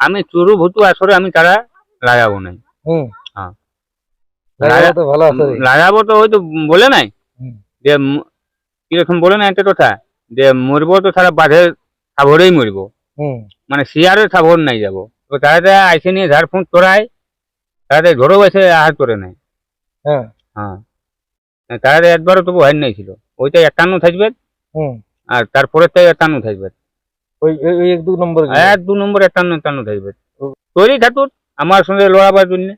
আমি চুরু ভুতু আসরে আমি তারা লাগাবো নাই। হ্যাঁ, লাগাবো তো ওই তো বলে নাই যে কিরকম বলে না একটা কথা যে মরবো তো তারা বাঁধে সাবরেই মরবো, মানে শিয়ারে সাবর নাই যাবো। তো তারা আইসে নিয়ে ঝাড়ফুঁক তোরায়, তারা ঘরেও এসে আহার করে নেয়। হ্যাঁ, তারা একবারও তবু হার নাই ছিল, ওইটা 51 থাকবে আর তারপরের তাই 51 থাকবে, ওই 1-2 নম্বর 1-2 নম্বর 51 থাকবে তৈরি ঠাকুর আমার সঙ্গে লড়াবার জন্য।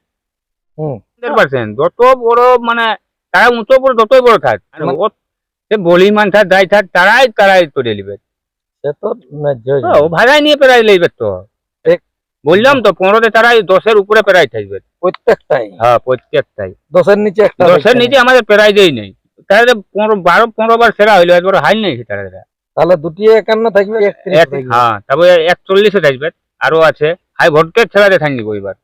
100% যত বড় মানে তারা উঁচু বড় যতই বড় থাক, সে বলিমান থাক যাই থাক তারাই করে নিবে। ও ভাড়াই নিয়ে প্রায় লইবে তো, বললাম তো 15-তে তারাই 10-এর উপরে প্রায় থাকবে প্রত্যেকটাই। হ্যাঁ প্রত্যেকটাই 10-এর নিচে একটা, 10-এর নিচে আমাদের প্রাইজেই নেই। তারা 12-15 বার সেরা হইলো, একবার হাই নেই তারা। তাহলে দুটি 51 থাকবে, 31 থাকবে। হ্যাঁ, তারপরে 41-এ থাকবে আরো আছে হাই ভোল্টেজ ছেড়াতে থাকবে এবার।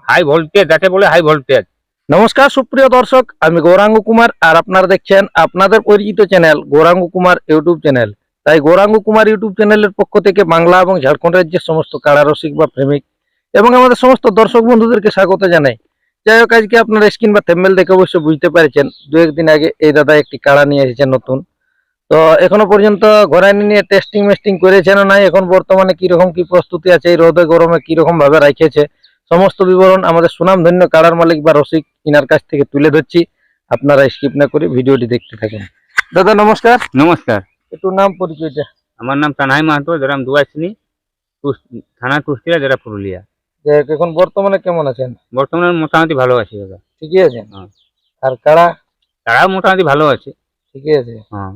হাই ভোল্টেজ যাতে বলে হাই ভোল্টেজ। নমস্কার সুপ্রিয় দর্শক, আমি গৌরাঙ্গ কুমার আর আপনারা দেখছেন আপনাদের পরিচিত channel Gouranga Kumar YouTube channel. তাই গৌরাঙ্গ কুমার ইউটিউব চ্যানেলের পক্ষ থেকে বাংলা এবং ঝাড়খণ্ড রাজ্যের সমস্ত কাড়া রসিক বা প্রেমিক এবং আমাদের সমস্ত দর্শক বন্ধুদেরকে স্বাগত জানাই। যাই হোক, আজকে আপনারা স্ক্রিন বা থেম্বনেল দেখে অবশ্যই বুঝতে পারছেন 2-1 দিন আগে এই দাদা একটি কাড়া নিয়ে এসেছেন নতুন। তো এখনো পর্যন্ত ঘোড়ানি নিয়ে টেস্টিং মেস্টিং করেছেন না, এখন বর্তমানে কিরকম কি প্রস্তুতি আছে, এই রোদে গরমে কিরকম ভাবে রাখেছে, সমস্ত বিবরণ আমাদের সুনামধন্য কাড়ার মালিক বা রসিক ইনার কাছ থেকে তুলে ধরছি। আপনারা স্কিপ না করে ভিডিওটি দেখতে থাকেন। দাদা নমস্কার। নমস্কার। একটু নাম পরিচয়টা। আমার নাম কানাই মাহাতো, গ্রাম দুয়াশনি, থানা কুষ্টিয়া, জেলা পুরুলিয়া। এখন বর্তমানে কেমন আছেন? বর্তমানে মোটামুটি ভালো আছি দাদা। ঠিকই আছেন? আর কাড়াও মোটামুটি ভালো আছে। ঠিকই আছে? হ্যাঁ,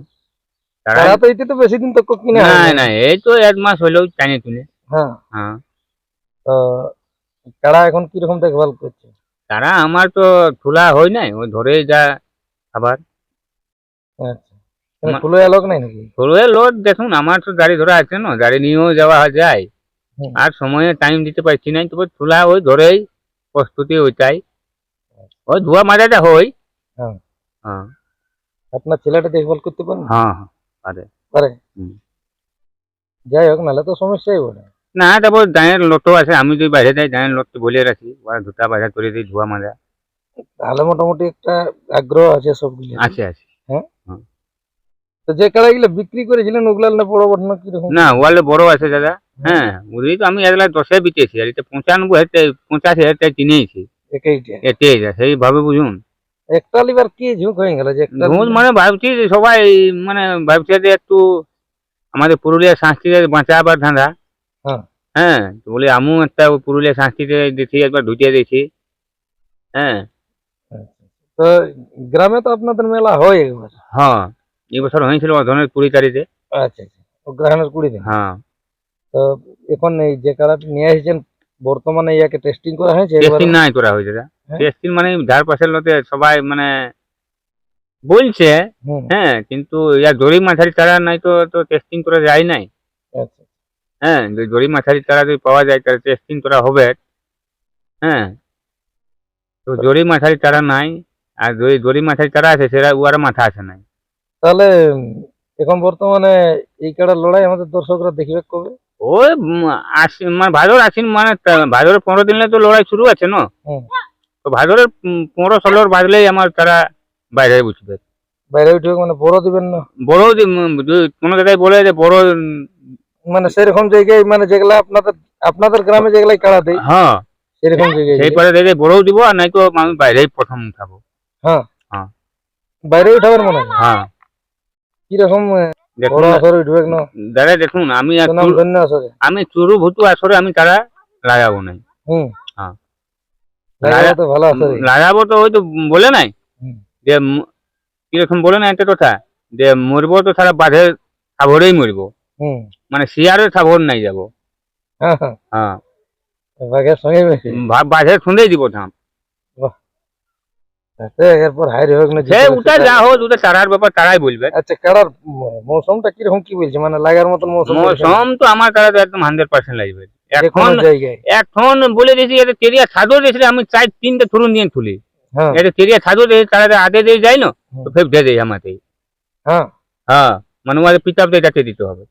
কাড়া তো এটা তো বেশি দিন তো কিনা না না, এই তো 1 মাস হলো টানে তুলে। হ্যাঁ হ্যাঁ, তো কাড়া এখন কিরকম দেখভাল করছে? তারা আমার তো খোলা হয় নাই, ওই ধরে যা খাবার। আচ্ছা, খুলে লোক নাই নাকি? খুলে লোক দেখুন, আমার তো গাড়ি ধরা আছে না, গাড়ি নিয়েও যাওয়া যায় আর সময়ে টাইম দিতে পারছি না। তবে খোলা ওই ধরেই প্রস্তুতি ওইটাই, ওই ধোয়া মাজাটা হয়। হ্যাঁ, আপনার ছেলেটা দেখভাল করতে পারেন? হ্যাঁ হ্যাঁ, পারে পারে। যাই হোক, নাহলে তো সমস্যাই বলে না। তারপর দাঁড়ের লোটো আছে, আমি যদি বাইরে যাই দাঁড়ের লোটকে বলে রাখি, ওরা ধুতা বাজা করে দিই, ধোয়া মাজা। তাহলে মোটামুটি একটা আগ্রহ আছে সবগুলি। আছে। হ্যাঁ, তো যে কাড়াগুলো বিক্রি করেছিলেন ওগুলা বড় বড় না কিরকম? না, ওয়ালে বড় আছে দাদা। হ্যাঁ, বুঝলি তো, আমি এগুলা 10-এ বিটেছি, আর এটা 85,000 কিনেছি। এটাই সেইভাবে বুঝুন। একটা লিবার কি ঝুঁক হয়ে গেল যে মানে ভাবছি যে সবাই মানে ভাবছে যে একটু আমাদের পুরুলিয়ার সংস্কৃতি বাঁচাবার ধাঁধা। হ্যাঁ, তো বলে আমিও একটা পুরুলিয়া সংস্কৃতি দেখি, একবার ঢুকিয়ে দিয়েছি। হ্যাঁ, তো গ্রামে তো আপনাদের মেলা হয় একবার? হ্যাঁ, এবছর হয়েছিল অধনের 20 তারিখে। আচ্ছা আচ্ছা, অগ্রহায়ণের 20 দিন। হ্যাঁ, তো এখন এই যে কাড়াটি নিয়ে এসেছেন বর্তমানে ইয়াকে টেস্টিং করা হয়েছে? টেস্টিং নাই করা হয়েছে দাদা। টেস্টিং মানে ধার পাশের লোকে সবাই মানে বলছে, হ্যাঁ, কিন্তু ইয়া জরি মাঝারি চারা নাই তো তো টেস্টিং করা যায় নাই। হ্যাঁ, জরি মাঝারি চারা যদি পাওয়া যায় তাহলে টেস্টিং করা হবে। হ্যাঁ, তো জরি মাঝারি চারা নাই, আর জরি মাঝারি চারা আছে সেটা উয়ার মাথা আছে নাই। তাহলে এখন বর্তমানে এই কাড়ার লড়াই আমাদের দর্শকরা দেখবে কবে? ওই মানে ভাদর আশ্বিন, মানে ভাদরের 15 দিনে তো লড়াই শুরু আছে না। তো ভাদরের 15-16 বাজলেই আমার তারা বাইরে বুঝবে। বাইরে উঠবে মানে বড় দিবেন না? বড় কোনো জায়গায় বলে যে বড়, মানে সেরকম জায়গায়, মানে যেগুলা আপনাদের গ্রামে যেগুলাই কাড়া দেয়, হ্যাঁ সেরকম জায়গায় সেই পরে দেখে বড়ও দিব, আর নাই তো আমি বাইরেই প্রথম উঠাবো। হ্যাঁ, বাইরে উঠাবেন মনে হয়? হ্যাঁ। কিরকম বড় আসরে উঠবে না দাদা? দেখুন, আমি চুরু ভুতু আসরে আমি তারা লাগাবো নাই। হ্যাঁ, লাগাবো তো ওই তো বলে নাই যে কিরকম বলে না একটা কথা যে মরবো তো তারা বাঁধে সাবরেই মরবো, মানে শিয়ারের সাবর নাই যাবো। হ্যাঁ, বাঁধের সঙ্গেই দিব ধাম। এরপর হাইর হোক না, ওটা যা হোক, ওটা তারার ব্যাপার, তারাই বলবে। আচ্ছা, কাড়ার মৌসুমটা কিরকম কি বলছে, মানে লাগার মতন মৌসুম? তো আমার তারা তো একদম 100% লাগবে। এখন বলে দিয়েছি এটা তেরিয়া ছাদও দিয়েছিল, আমি 4-3টে থুরুন দিয়ে তুলি। এটা তেরিয়া ছাদও দিয়েছি, তারা আগে দিয়ে যায় না তো ফের দিয়ে দেয় আমাকেই। হ্যাঁ, মানে ওদের পিতাবদের কাছে দিতে হবে।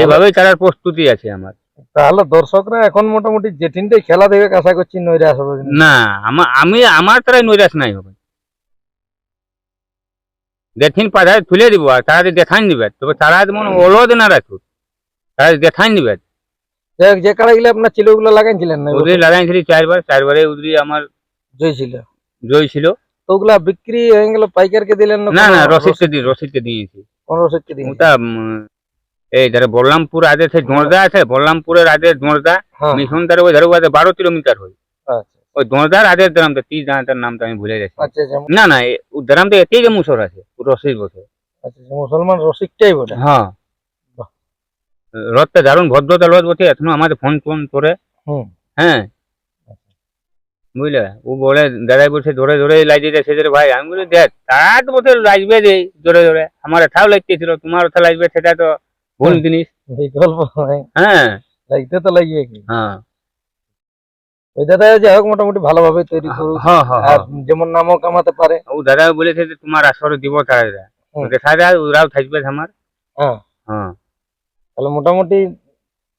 সেভাবেই তার প্রস্তুতি আছে আমার। তাহলে দর্শকরা এখন মোটামুটি যেদিনটাই খেলা দেখবে আশা করছি নৈরাশ হবে না। না, আমার তারাই নৈরাশ নাই হবে। যেদিন পাঠায় তুলে দিব আর তারা দেখাই দিবে, তবে তারা যেমন অলদ না রাখুক, তারা দেখাই দিবে। যাই হোক, যে কাড়াগুলো আপনার ছিল ওগুলো লাগাইছিলেন না? উদরি লাগাইছিলি চারবারে উদরি আমার জয় ছিল। জয় ছিল। তো ওগুলা বিক্রি হয়ে গেল, পাইকারকে দিলেন না কোনো না, রসিদকে দিয়েছি। কোন রসিদকে দিলেন? ওটা এই ধারে বলরামপুর আগে সেই দোঁড়দা আছে, বলরামপুরের আগে দোঁড়দা, হ্যাঁ, মিশন ধারে ওই ধারে 12 কিলোমিটার হয়। আচ্ছা ওই দোঁড়দার আগের গ্রামটা কি জানাটার নামটা আমি ভুলে গেছি। আচ্ছা আচ্ছা না না, ও গ্রামটা এতেই যে মুসর আছে, রসিদ বসে। আচ্ছা, মুসলমান রসিকটাই বটে। হ্যাঁ, বাহ। রথটা দারুণ ভদ্রতা রথ বটে, এখনো আমাদের ফোন টোন করে। হুম। হ্যাঁ, বুঝলে, ও বলে দাদাই বলছে ধরে ধরে লাগিয়ে দেয় সেদের ভাই। আমি বলি দেখ তারা তো বলছে লাগবে যে ধরে ধরে, আমার এটাও লাগতেছিল, তোমার ওটা লাগবে, সেটা তো ভুল জিনিস। বিকল্প নাই, হ্যাঁ লাগতে তো লাগিয়ে কি। হ্যাঁ ওই দাদা যাই হোক মোটামুটি ভালোভাবে তৈরি করুক, হ্যাঁ হ্যাঁ আর হ্যাঁ। যেমন নামও কামাতে পারে। ও দাদা বলেছে যে তোমার আসরে দিব তারা, হুম। দেখা যায় ওরাও থাকবে আমার। হ্যাঁ, হ্যাঁ, তাহলে মোটামুটি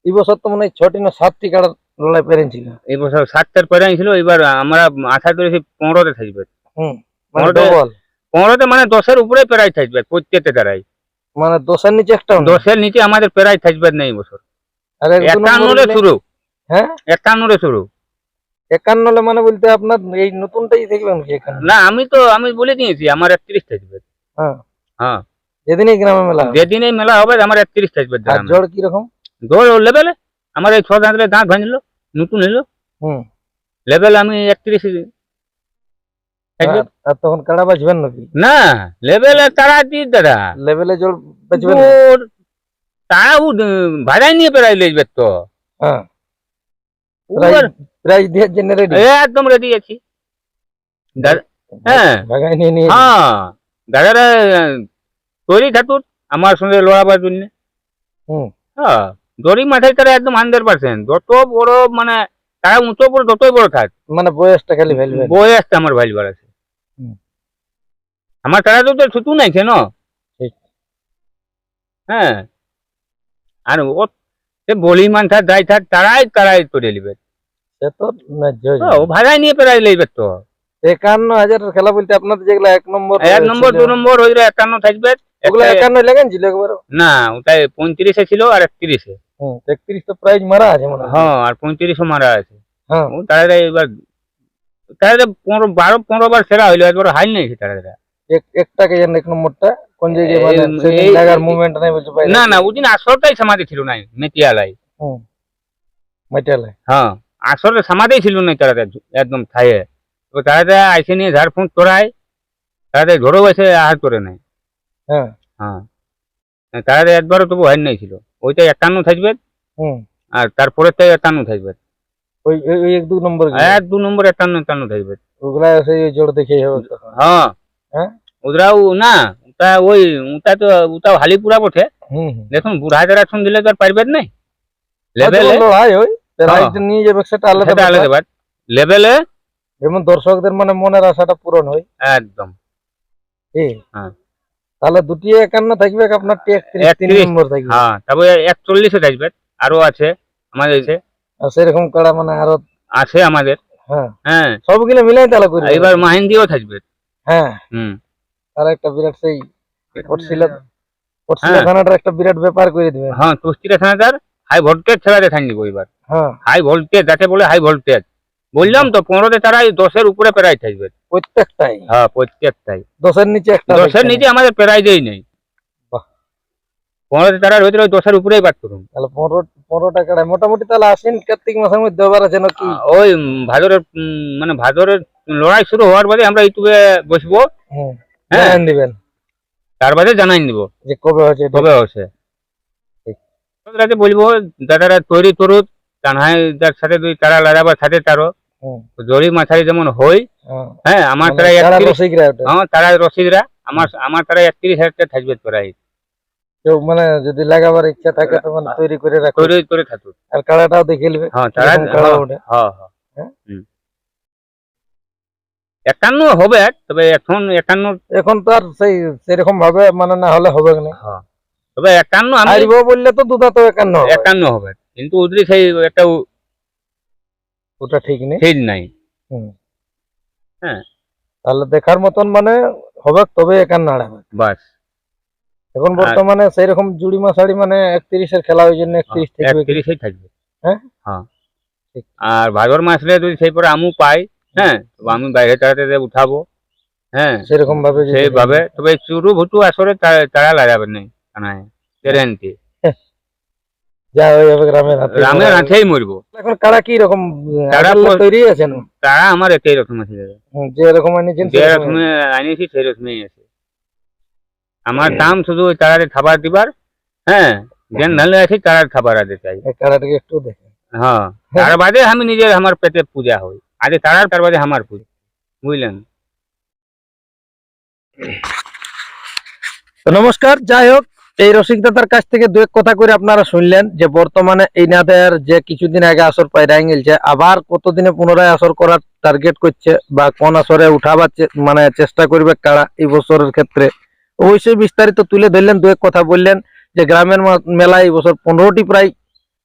এই বছর তো মনে হয় 6টি না 7টি কাড়ার লড়াই পেরেছিল। এই বছর 7টার পরে ছিল, এবার আমরা আশা করেছি 15তে থাকবে। হুম, মানে 15তে ডবল, 15তে মানে 10-এর উপরে প্রায় থাকবে প্রত্যেকটা তারাই। মানে 10-এর নিচে একটাও না। 10-এর নিচে আমাদের প্রায় থাকবে না এই বছর। আর 51 শুরু। হ্যাঁ, 51 শুরু। 51 মানে বলতে আপনার এই নতুনটাই দেখবেন কি এখানে? না, আমি বলে দিয়েছি আমার 31 থাকবে। হ্যাঁ, হ্যাঁ, যেদিনই গ্রামে মেলা হবে। যেদিন এই মেলা হবে আমার 31 থাকবে। আর জোর কিরকম? দৌড় লেভেলে আমার এই 6 দাঁতরে দাঁত ভাঙলো, নতুন এলো হুম। লেভেল, আমি 31 থাকবে। আর তখন কাড়া বাজবেন নাকি? না, লেভেলে তারা দিস দাদা, লেভেলে জোর বাজবেন না? ওর তারা ভাড়াই নিয়ে পেরাই লেজবে তো। হ্যাঁ, ওর প্রাইজ দিয়ে জেনে রেডি। একদম রেডি আছি দাদা। হ্যাঁ ভাগাই নিয়ে নিয়ে। হ্যাঁ, দাদারা তৈরি থাকুক আমার সঙ্গে লড়াবার জন্য। হুম। হ্যাঁ, দড়ি মাথায় তারা একদম 100%, যত বড় মানে তারা উঁচু বড় যতই বড় থাক, মানে বয়সটা খালি ভ্যালু। বয়সটা আমার ভাইবার আছে। হুম। আমার তারা তো ছুটু নাই কেন। ঠিক। হ্যাঁ, আর ও সে বলি মান থাক যাই থাক তারাই করে নিবে। সে তো ন্যায্য। ও ভাড়াই নিয়ে পেরাই লইবে তো। 51,000 খেলা বলতে আপনাদের যেগুলো 1 নম্বর 1 নম্বর 2 নম্বর ওই 51 থাকবে। ওগুলো 51 লাগাইছিল একবার? না, ওটাই 35 ছিল আর 31। হুম, 31 তো প্রাইজ মারা আছে মনে হয়। হ্যাঁ, আর 35 মারা আছে। হ্যাঁ, ও তারা এবার তারা 12-15 বার সেরা হইলো, একবার হাইল নাই তারা। একটাকে জানেন 1 নম্বরটা কোন জায়গায়, মানে এই- সেদিন এই- জায়গার মুভমেন্ট নাই বলছে বাইরে। না না, ওদিন আসরটাই সমাধি ছিল নাই মেটিয়ালাই। হুম, মাইটালে। হ্যাঁ, আসরে সমাধি ছিল নাই তারা একদম থায়ে। তো তারা আইসে নিয়ে ঝাড়ফুঁক করায়, তারা ঘরেও এসে আহার করে নাই। হ্যাঁ। হ্যাঁ, তারা একবারও তবু হাইল নাই ছিল। ওইটা 51 থাকবে, হুম, আর তারপরেরটাই 51 থাকবে। ওই ওই 1-2 নম্বর 1-2 নম্বর 51 থাকবে। ওগুলা সেই জোর দেখেই হবে তখন। হ্যাঁ হ্যাঁ। ওরাও না, ওটা হালিপুরা বটে। হুম হুম। দেখুন বুড়া যারা শুন দিলে তো আর পারবেন নাই লেভেলে। হয়তো লড়াই ওই প্রাইজটা নিয়ে যাবে সেটা আলাদা সেটা আলাদা ব্যাপার। ব্যাপার। লেভেলে যেমন দর্শকদের মানে মনের আশাটা পূরণ হয়। একদম। কি? হ্যাঁ। তাহলে দুটি 51 থাকবে, আপনার 3 নম্বর থাকবে। হ্যাঁ, তারপরে 41 থাকবে, আরো আছে আমাদের এসে আর সেরকম কাড়া মানে আরো আছে আমাদের। হ্যাঁ, হ্যাঁ, সবগুলো মিলাই তাহলে করি। এবার মাহিন্দিও থাকবে। হ্যাঁ, হুম। আর একটা বিরাট সেই পটশিলা হ্যাঁ। থানাটার একটা বিরাট ব্যাপার করে দিবেন। হ্যাঁ, তুষ্টিরা থানাদার হাই ভোল্টেজ ছেড়া দেখান দিব এবার। হ্যাঁ, হাই ভোল্টেজ যাতে বলে হাই ভোল্টেজ। বললাম তো 15তে তারা 10-এর উপরে প্রাইজ থাকবে প্রত্যেকটাই। হ্যাঁ, প্রত্যেকটাই। 10-এর নিচে একটা 10-এর নিচে আমাদের প্রাইজেই নেই। বাহ। 15তে তারা রয়েছে 10-এর উপরেই বাদ করুন। তাহলে 15টা কাড়া মোটামুটি তাহলে আশ্বিন কার্তিক মাসের মধ্যে হবার আছে নাকি? ওই ভাদরের মানে ভাদরের লড়াই শুরু হওয়ার বাদে আমরা ইউটিউবে বসবো। হুম, হ্যাঁ। জানান দিবেন তার বাদে জানাই দিব যে কবে হচ্ছে এটা। কবে হচ্ছে। বলবো দাদারা তৈরি করুক, কানহাইদার সাথে তারা লাগাবার সাথে তারও হুম, জরি মাথারি যেমন হই। হ্যাঁ, হ্যাঁ, আমার মানে তারা কাড়া 31। রসিকরা ওটা। হ্যাঁ, তারা রসিদরা আমার তারা 31,000 থাকবে প্রাইজ। কেউ মানে যদি লাগাবার ইচ্ছা থাকে তো মানে তৈরি করে রাখো, তৈরি করে থাকুক। আর কাড়াটাও দেখে নেবে। হ্যাঁ, তারা কিরকম কাড়া ওঠে। হ্যাঁ হ্যাঁ হ্যাঁ? হুম। 51 হবে, তবে এখন 51। এখন তো আর সেই সেরকম ভাবে মানে না হলে হবে না। হ্যাঁ, তবে 51 আমি হারব বললে তো দুধা তো 51 হবে। 51 হবে, কিন্তু ওদের সেই একটা ওটা ঠিক নেই। ঠিক নাই। হুম। হ্যাঁ। তাহলে দেখার মতন মানে হবে, তবে 51 হবে। বাস এখন বর্তমানে সেই রকম জুড়ি মাসাড়ি মানে 31-এর খেলা, ওই জন্য 31 থাকবে কি? 31 থাকবে। হ্যাঁ? হ্যাঁ। ঠিক। আর ভাদর মাসলে যদি সেই পরে আমু পাই, হ্যাঁ, তো আমি বাইরে তাড়াতে উঠাবো। হ্যাঁ, সেরকম ভাবে যদি সেইভাবে। তবে চুরু ভুটু আসরে তারা লাগাবে নাই, গ্যারেন্টি। যা হয়ে যাবে গ্রামের হাতে। রামের হাতেই মরবো। এখন কারা কি রকম কারা তৈরি আছে না? তারা আমার একই রকম আছে দাদা। যে রকম এনেছেন যে রকম আনিয়েছি সেই রকমই আছে। আমার দাম শুধু ওই তারারে খাবার দিবার, হ্যাঁ, যেন নালে আছে তারার খাবার আদে চাই। কারাটাকে একটু দেখেন। হ্যাঁ, তার বাদে আমি নিজের আমার পেটে পূজা হই, আগে তার বাদে আমার পূজা, বুঝলেন? তো নমস্কার, যাই হোক, এই রসিক দাদার কাছ থেকে দু এক কথা করে আপনারা শুনলেন যে বর্তমানে এই নাদের যে কিছুদিন আগে আসর পায়রা গেলছে, আবার কতদিনে পুনরায় আসর করার টার্গেট করছে বা কোন আসরে উঠাবার মানে চেষ্টা করবে কারা এই বছরের ক্ষেত্রে, অবশ্যই বিস্তারিত তুলে ধরলেন। দু এক কথা বললেন যে গ্রামের মেলায় এই বছর 15টি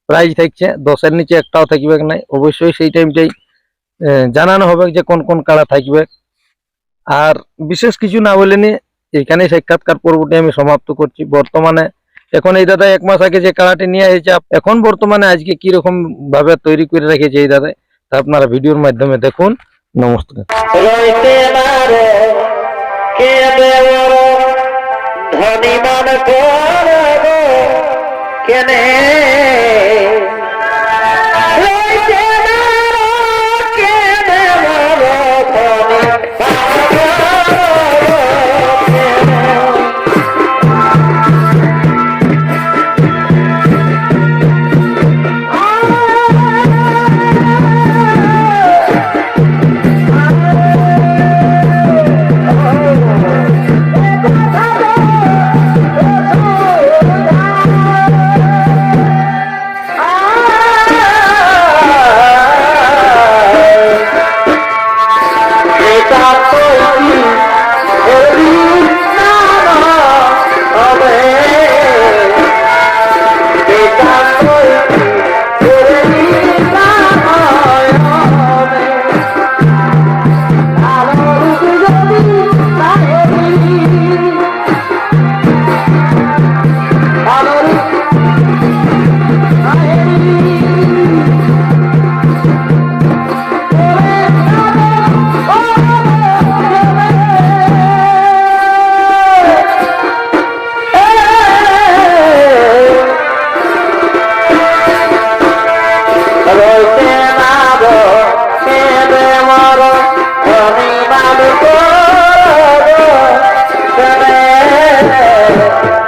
প্রাইজ থাকছে, 10-এর নিচে একটাও থাকবে নাই। অবশ্যই সেই টাইমটাই জানানো হবে যে কোন কোন কাড়া থাকবে। আর বিশেষ কিছু না বলেনি, এখানে সাক্ষাৎকার পর্বটি আমি সমাপ্ত করছি। বর্তমানে এখন এই দাদা 1 মাস আগে যে কাড়াটি নিয়ে এসেছে, এখন বর্তমানে আজকে কি রকম ভাবে তৈরি করে রেখেছে এই দাদা, তা আপনারা ভিডিওর মাধ্যমে দেখুন। নমস্কার। Thank you.